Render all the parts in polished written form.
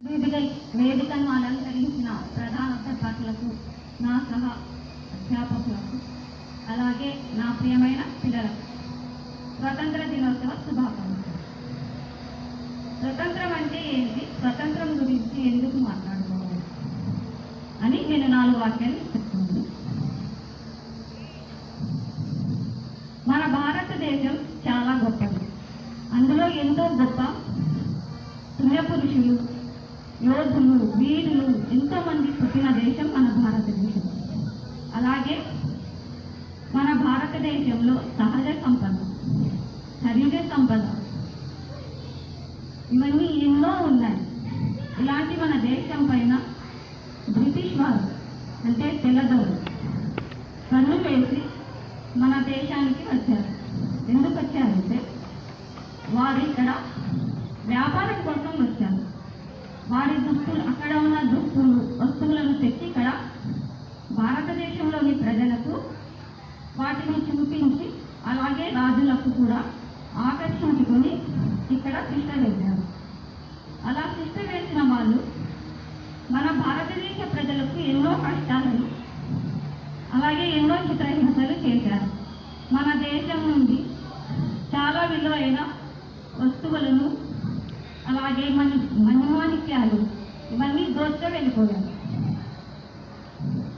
వేదికను అలంకరించిన ప్రధాన అధ్యాపకులకు, నా సహ అధ్యాపకులకు, అలాగే నా ప్రియమైన పిల్లలకు స్వతంత్ర దినోత్సవ శుభాకాంక్షలు. స్వతంత్రం అంటే ఏంటి, స్వతంత్రం గురించి ఎందుకు మాట్లాడుకోవాలి అని నేను 4 వాక్యాలు చెప్తున్నాను. మన భారతదేశం చాలా గొప్పది. అందులో ఎంతో గొప్ప పుణ్యపురుషులు, యోధులు, వీరులు ఎంతో మంది పుట్టిన దేశం మన భారతదేశం. అలాగే మన భారతదేశంలో సహజ సంపద, ఖనిజ సంపద ఇవన్నీ ఎన్నో ఉన్నాయి. ఇలాంటి మన దేశం పైన బ్రిటిష్ వారు అంటే తెల్లదొరలు కన్ను వేసి మన దేశానికి వచ్చారు. ఎందుకు వచ్చారంటే వారు ఇక్కడ వ్యాపారం కోసం వచ్చారు. వారి దుస్తులు, అక్కడ ఉన్న దుస్తులు, వస్తువులను తెచ్చి ఇక్కడ భారతదేశంలోని ప్రజలకు వాటిని చూపించి, అలాగే రాజులకు కూడా ఆకర్షించుకొని ఇక్కడ తిష్ట వేశారు. అలా తిష్ట వేసిన వాళ్ళు మన భారతదేశ ప్రజలకు ఎన్నో కష్టాలను, అలాగే ఎన్నో చిత్రహింసలు చేశారు. మన దేశం నుండి చాలా విలువైన వస్తువులను, అలాగే మణిమాణిక్యాలు ఇవన్నీ దోచుకు వెళ్ళిపోయారు.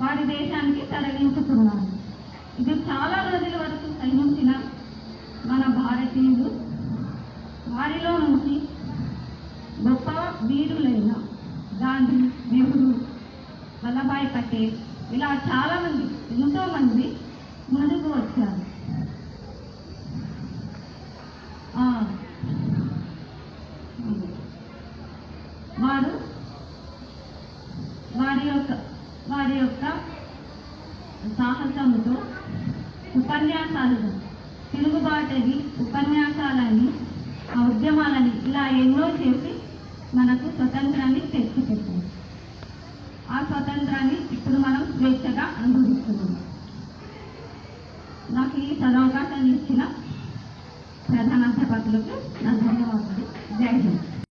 వారి దేశానికి తరలించుకున్నారు. ఇది చాలా రోజుల వరకు సహించిన మన భారతీయులు, వారిలో నుంచి గొప్ప వీరులైన గాంధీ, నెహ్రూ, వల్లభాయ్ పటేల్ ఇలా చాలామంది, ఎంతో మంది ముందుకు వచ్చారు. వారి యొక్క సాహసంతో ఉపన్యాసాలను, తిరుగుబాటని ఉపన్యాసాలని, ఆ ఉద్యమాలని ఇలా ఎన్నో చేసి మనకు స్వతంత్రాన్ని తెచ్చిపెట్టారు. ఆ స్వతంత్రాన్ని ఇప్పుడు మనం స్వేచ్ఛగా అనుభవిస్తున్నాం. నాకు ఈ సదవకాశాన్ని ఇచ్చిన ప్రధానాధ్యాపకులకు